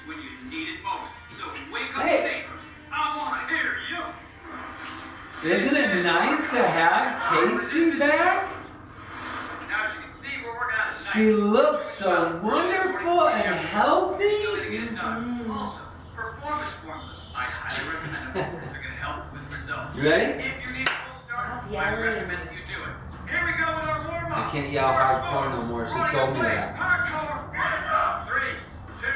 when you need it most. So wake up, neighbors. I want to hear you. Isn't it nice to have Casey back? Now, as you can see, we're working out tonight. She looks so wonderful and healthy. Still to get it done. Also, performance formulas. I highly recommend them because they're going to help with results. You ready? If you need a full start, I recommend that you do it. Here we go with our warm-up. I can't yell hardcore no more. She told me that. Hardcore. 3, 2,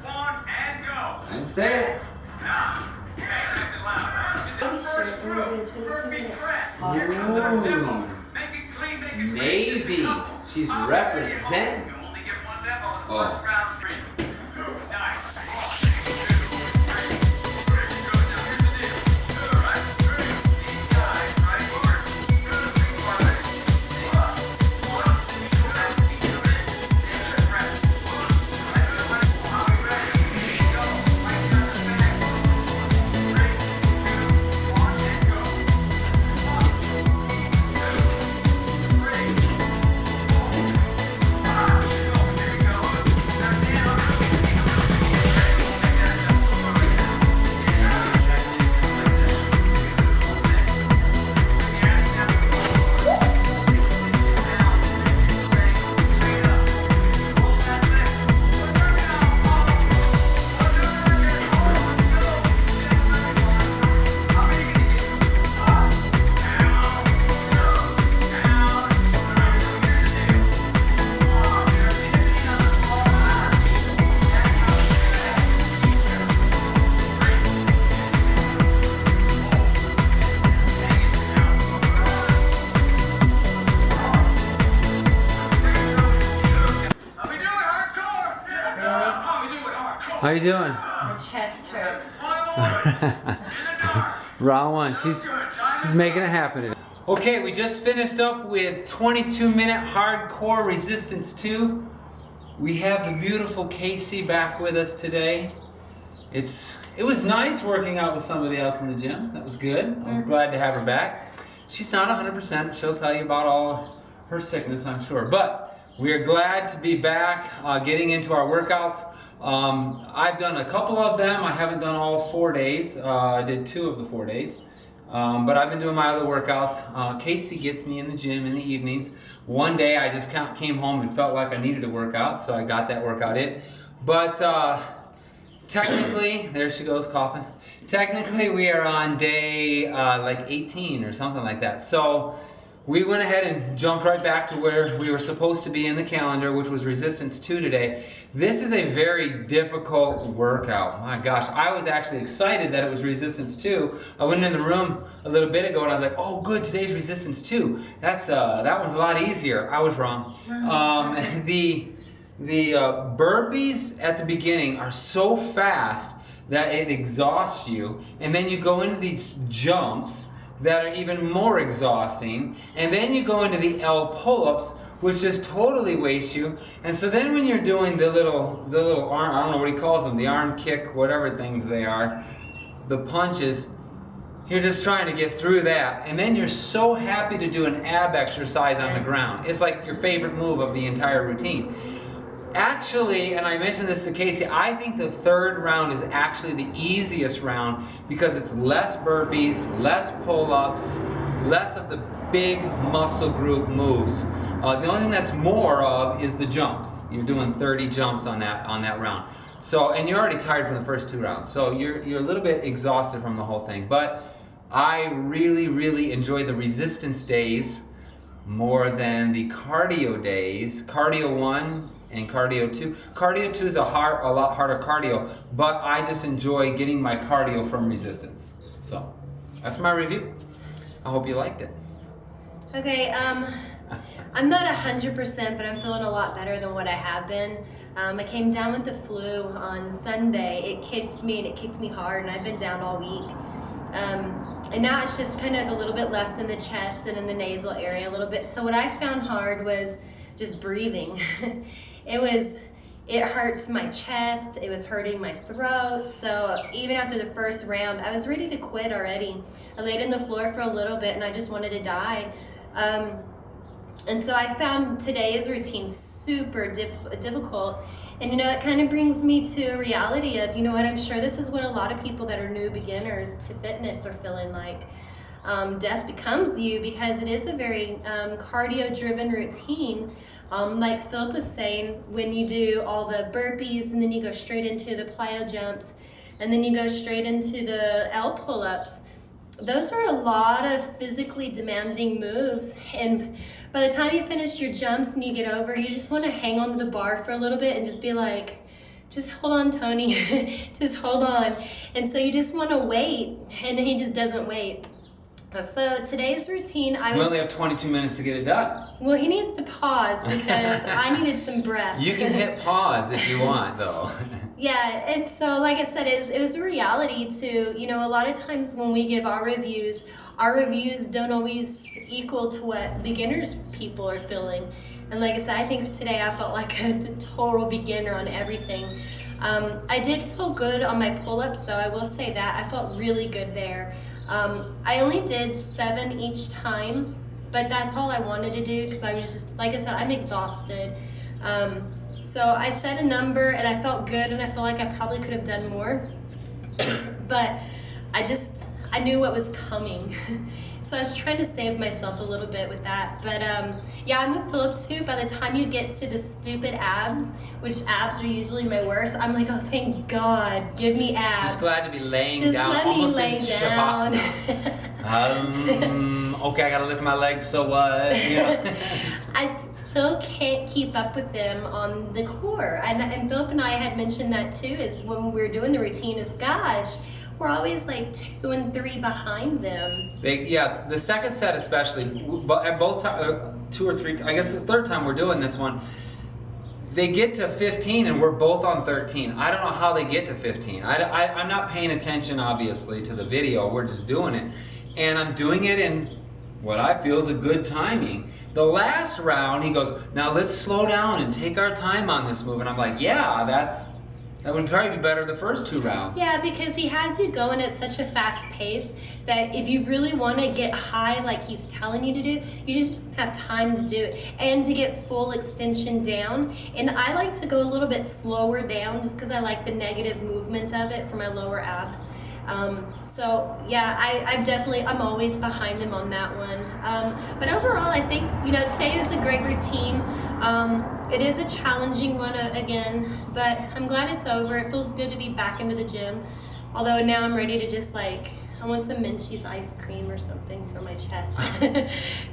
1, and go. I didn't say it. Now, okay, nice and loud. Are you sure it's only been 22 minutes? Here comes our demo. Ooh. Make it clean, make it Navy. clean. She's representing. You only get one demo in the Oh. first round. 3, 2, nice. How you doing? My chest hurts. Round one. She's making it happen. Okay, we just finished up with 22-minute hardcore resistance 2. We have the beautiful Casey back with us today. It was nice working out with somebody else in the gym. That was good. I was glad to have her back. She's not 100%. She'll tell you about all her sickness, I'm sure. But we are glad to be back, getting into our workouts. I've done a couple of them. I haven't done all 4 days. I did 2 of the 4 days. But I've been doing my other workouts. Casey gets me in the gym in the evenings. One day I just came home and felt like I needed to work out, so I got that workout in. But technically, there she goes coughing. Technically we are on day like 18 or something like that. So we went ahead and jumped right back to where we were supposed to be in the calendar, which was resistance 2 today. This is a very difficult workout. My gosh, I was actually excited that it was resistance 2. I went in the room a little bit ago and I was like, oh good, today's resistance 2. That one's a lot easier. I was wrong. The burpees at the beginning are so fast that it exhausts you, and then you go into these jumps that are even more exhausting, and then you go into the L pull-ups, which just totally wastes you. And so then when you're doing the little arm, I don't know what he calls them, the arm kick, whatever things they are, the punches, you're just trying to get through that, and then you're so happy to do an ab exercise on the ground. It's like your favorite move of the entire routine. Actually, and I mentioned this to Casey, I think the 3rd round is actually the easiest round because it's less burpees, less pull-ups, less of the big muscle group moves. The only thing that's more of is the jumps. You're doing 30 jumps on that round. So, and you're already tired from the first 2 rounds, so you're a little bit exhausted from the whole thing. But I really, really enjoy the resistance days more than the cardio days. Cardio 1 and cardio 2. Cardio 2 is a lot harder cardio, but I just enjoy getting my cardio from resistance. So that's my review. I hope you liked it. Okay, I'm not 100%, but I'm feeling a lot better than what I have been. I came down with the flu on Sunday. It kicked me, and it kicked me hard, and I've been down all week. And now it's just kind of a little bit left in the chest and in the nasal area a little bit. So what I found hard was just breathing. It hurts my chest, it was hurting my throat, so even after the first round, I was ready to quit already. I laid on the floor for a little bit and I just wanted to die. And so I found today's routine super difficult, And you know, it kind of brings me to a reality of, you know what, I'm sure this is what a lot of people that are new beginners to fitness are feeling like. Death becomes you, because it is a very cardio-driven routine. Like Phillip was saying, when you do all the burpees and then you go straight into the plyo jumps and then you go straight into the L pull-ups, those are a lot of physically demanding moves, and by the time you finish your jumps and you get over, you just want to hang on to the bar for a little bit and just be like, just hold on, Tony, just hold on. And so you just want to wait, and he just doesn't wait. So today's routine, We only have 22 minutes to get it done. well, he needs to pause because I needed some breath. You can hit pause if you want, though. Yeah, and so like I said, it was a reality to, you know, a lot of times when we give our reviews don't always equal to what beginners people are feeling. And like I said, I think today I felt like a total beginner on everything. I did feel good on my pull-ups, though, I will say that. I felt really good there. I only did 7 each time, but that's all I wanted to do because I was just, like I said, I'm exhausted. So I set a number and I felt good, and I felt like I probably could have done more, but I knew what was coming. So I was trying to save myself a little bit with that. But yeah, I'm with Phillip too. By the time you get to the stupid abs, which abs are usually my worst, I'm like, oh, thank God, give me abs. Just glad to be laying Just down, let me almost lay in down. Shavasana. Okay, I gotta lift my legs, so what? You know? I still can't keep up with them on the core. And Phillip and I had mentioned that too, is when we were doing the routine, is gosh, we're always like 2 and 3 behind them. Yeah, the second set especially, but at both times, 2 or 3, I guess the third time we're doing this one, they get to 15 and we're both on 13. I don't know how they get to 15. I'm not paying attention, obviously, to the video. We're just doing it. And I'm doing it in what I feel is a good timing. The last round, he goes, now let's slow down and take our time on this move. And I'm like, yeah, that would probably be better the first 2 rounds. Yeah, because he has you going at such a fast pace that if you really want to get high like he's telling you to do, you just don't have time to do it. And to get full extension down. And I like to go a little bit slower down just because I like the negative movement of it for my lower abs. So yeah, I'm always behind them on that one. But overall, I think, you know, today is a great routine. It is a challenging one again, but I'm glad it's over. It feels good to be back into the gym. Although now I'm ready to just I want some Menchie's ice cream or something for my chest.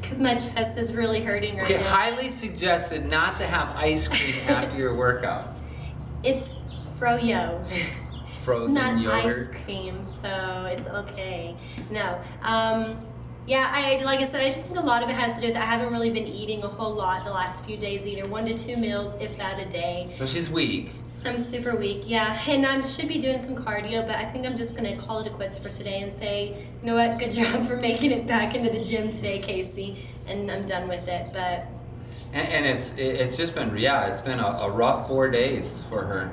Because my chest is really hurting right now. Highly suggested not to have ice cream after your workout. It's froyo. Frozen it's not yogurt. ice cream, so it's okay. No. Yeah, like I said, I just think a lot of it has to do with I haven't really been eating a whole lot the last few days either. 1 to 2 meals, if that, a day. So she's weak. So I'm super weak, yeah. And I should be doing some cardio, but I think I'm just gonna call it a quits for today and say, you know what, good job for making it back into the gym today, Casey. And I'm done with it, but. And it's just been, yeah, it's been a rough 4 days for her.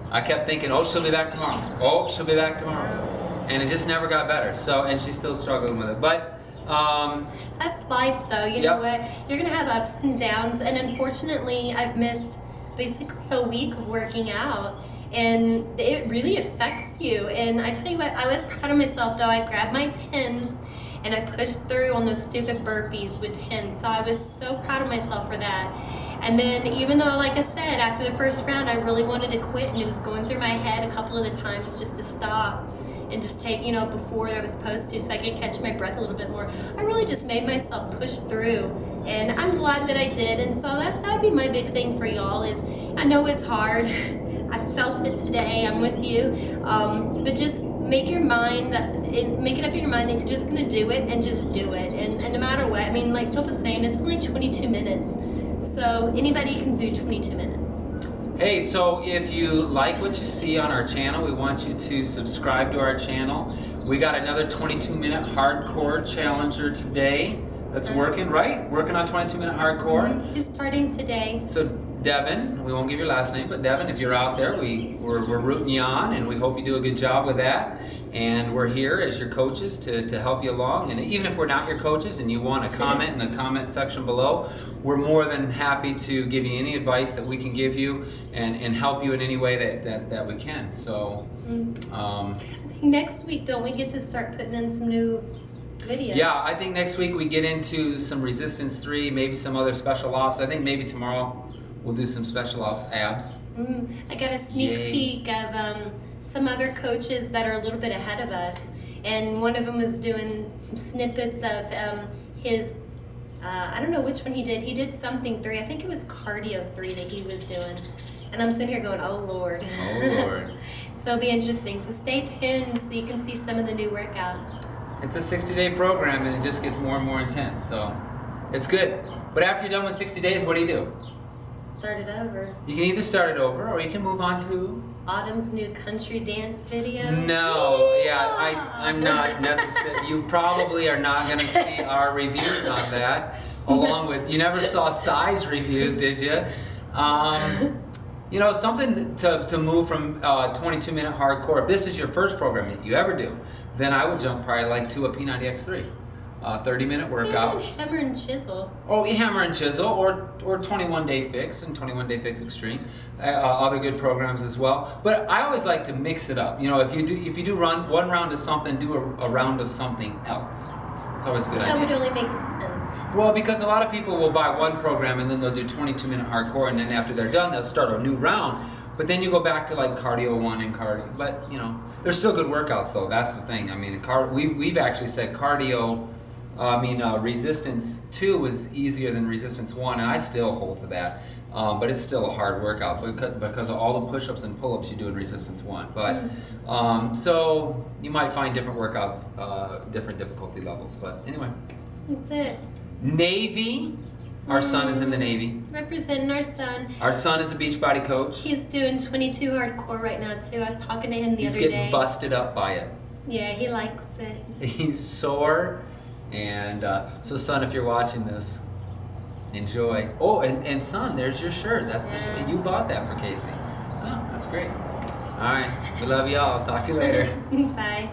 I kept thinking, oh, she'll be back tomorrow. Oh, she'll be back tomorrow. And it just never got better. So, and she's still struggling with it. But, that's life though, you know what? You're gonna have ups and downs, and unfortunately I've missed basically a week of working out, and it really affects you. And I tell you what, I was proud of myself though. I grabbed my 10s and I pushed through on those stupid burpees with 10s, so I was so proud of myself for that. And then even though, like I said, after the first round I really wanted to quit, and it was going through my head a couple of the times just to stop and just take, you know, before I was supposed to, so I could catch my breath a little bit more. I really just made myself push through, and I'm glad that I did. And so that'd be my big thing for y'all is, I know it's hard. I felt it today. I'm with you, but just make it up in your mind that you're just gonna do it, and just do it. And no matter what, I mean, like Phil was saying, it's only 22 minutes, so anybody can do 22 minutes. hey, so if you like what you see on our channel, we want you to subscribe to our channel. We got another 22-minute hardcore challenger today that's working, right? Working on 22-minute hardcore. He's starting today. So Devin, we won't give your last name, but Devin, if you're out there, we're rooting you on, and we hope you do a good job with that. And we're here as your coaches to help you along. And even if we're not your coaches and you want to comment in the comment section below, we're more than happy to give you any advice that we can give you and help you in any way that we can. So, I think next week, don't we get to start putting in some new videos? Yeah, I think next week we get into some resistance 3, maybe some other special ops. I think maybe tomorrow we'll do some special ops abs. I got a sneak peek of some other coaches that are a little bit ahead of us, and one of them was doing some snippets of his, I don't know which one he did. He did something 3. I think it was cardio 3 that he was doing. And I'm sitting here going, oh Lord. Oh Lord. So it'll be interesting. So stay tuned so you can see some of the new workouts. It's a 60-day program, and it just gets more and more intense, so it's good. But after you're done with 60 days, what do? Start it over. You can either start it over, or you can move on to Autumn's new country dance video. No, I'm not necessarily. You probably are not going to see our reviews on that. Along with, you never saw size reviews, did you? You know, something to move from 22-minute hardcore. If this is your first program that you ever do, then I would jump probably like to a P90X3. 30-minute workout. Hammer and chisel. Oh, hammer and chisel, or 21-day fix and 21-day fix extreme. Other good programs as well. But I always like to mix it up. You know, if you do run one round of something, do a round of something else. It's always a good idea. That would only make sense. Well, because a lot of people will buy one program and then they'll do 22-minute hardcore, and then after they're done, they'll start a new round. But then you go back to like cardio 1 and cardio. But you know, they're still good workouts though. That's the thing. I mean, we've actually said cardio. Resistance 2 is easier than resistance 1, and I still hold to that. But it's still a hard workout because of all the push-ups and pull-ups you do in resistance 1. But so you might find different workouts, different difficulty levels. But anyway, that's it. Navy. Our son is in the Navy. Representing our son. Our son is a Beachbody coach. He's doing 22 hardcore right now too. I was talking to him the other day. He's getting busted up by it. Yeah, he likes it. He's sore. And so, son, if you're watching this, enjoy. Oh, and son, there's your shirt. That's the shirt. You bought that for Casey. Oh, that's great. All right. We love y'all. Talk to you later. Bye.